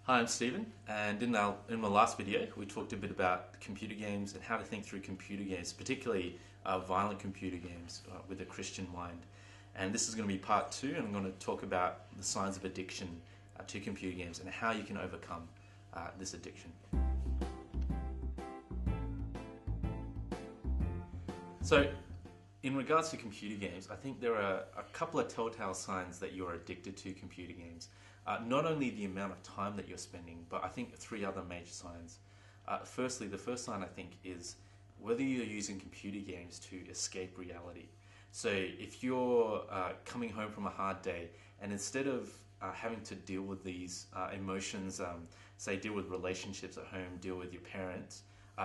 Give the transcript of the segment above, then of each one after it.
Hi, I'm Stephen, and in my last video we talked a bit about computer games and how to think through computer games, particularly violent computer games with a Christian mind. And this is going to be part 2, and I'm going to talk about the signs of addiction to computer games and how you can overcome this addiction. So, in regards to computer games, I think there are a couple of telltale signs that you're addicted to computer games. Not only the amount of time that you're spending, but I think 3 other major signs. Firstly, the first sign I think is whether you're using computer games to escape reality. So if you're coming home from a hard day and instead of having to deal with these emotions, say deal with relationships at home, deal with your parents,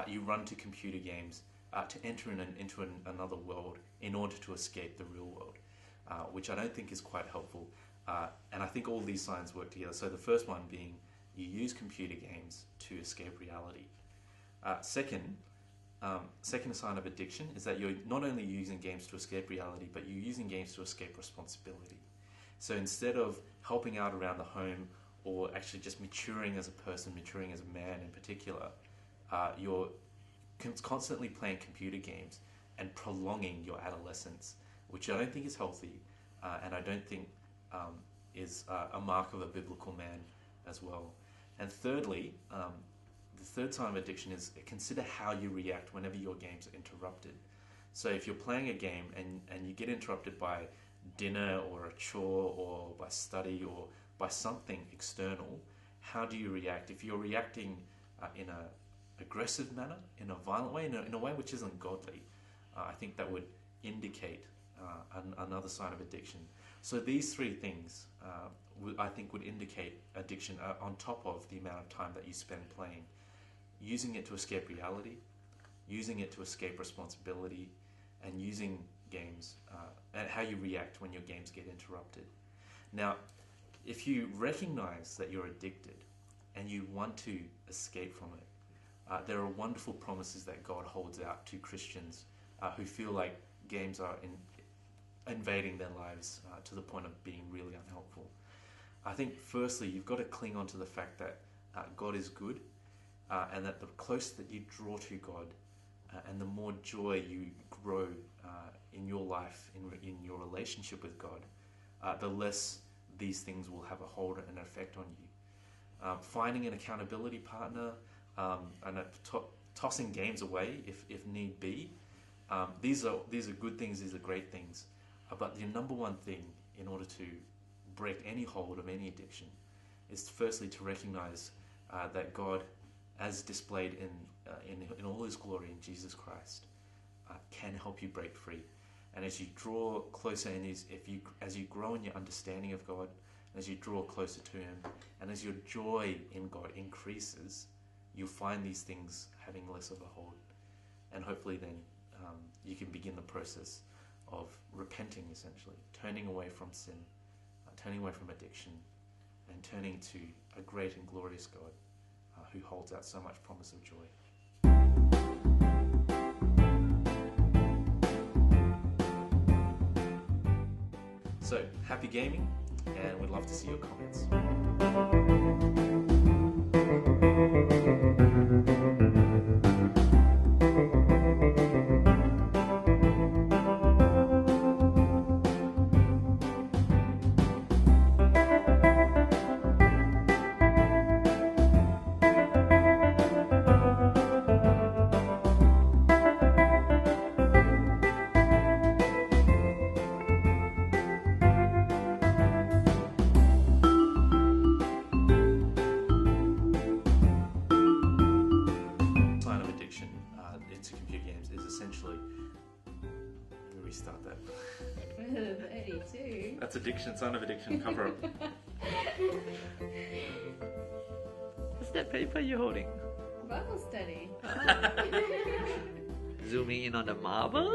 you run to computer games to enter into another world in order to escape the real world, which I don't think is quite helpful. And I think all these signs work together. So the first one being you use computer games to escape reality. Second sign of addiction is that you're not only using games to escape reality, but you're using games to escape responsibility. So instead of helping out around the home or actually just maturing as a person, maturing as a man in particular, you're constantly playing computer games and prolonging your adolescence, which I don't think is healthy, and I don't think is a mark of a biblical man as well. And thirdly, the third sign of addiction is consider how you react whenever your games are interrupted. So if you're playing a game and you get interrupted by dinner or a chore or by study or by something external, how do you react? If you're reacting in an aggressive manner, in a violent way, in a way which isn't godly, I think that would indicate another sign of addiction. So these 3 things I think would indicate addiction on top of the amount of time that you spend playing. Using it to escape reality, using it to escape responsibility, and using games and how you react when your games get interrupted. Now, if you recognize that you're addicted and you want to escape from it, there are wonderful promises that God holds out to Christians who feel like games are invading their lives to the point of being really unhelpful. I think firstly you've got to cling on to the fact that God is good, and that the closer that you draw to God and the more joy you grow in your life, in your relationship with God, the less these things will have a hold and an effect on you. Finding an accountability partner and tossing games away if need be, these are good things, these are great things. But the number one thing in order to break any hold of any addiction is firstly to recognize that God, as displayed in all His glory in Jesus Christ, can help you break free. And as you draw closer, and as you grow in your understanding of God, as you draw closer to Him, and as your joy in God increases, you'll find these things having less of a hold. And hopefully then you can begin the process of repenting, essentially, turning away from sin, turning away from addiction, and turning to a great and glorious God who holds out so much promise of joy. So, happy gaming, and we'd love to see your comments. To computer games is essentially, let me restart that. 32. That's addiction, sign of addiction, cover up. What's that paper you're holding? Bible study. Zooming in on the marbles.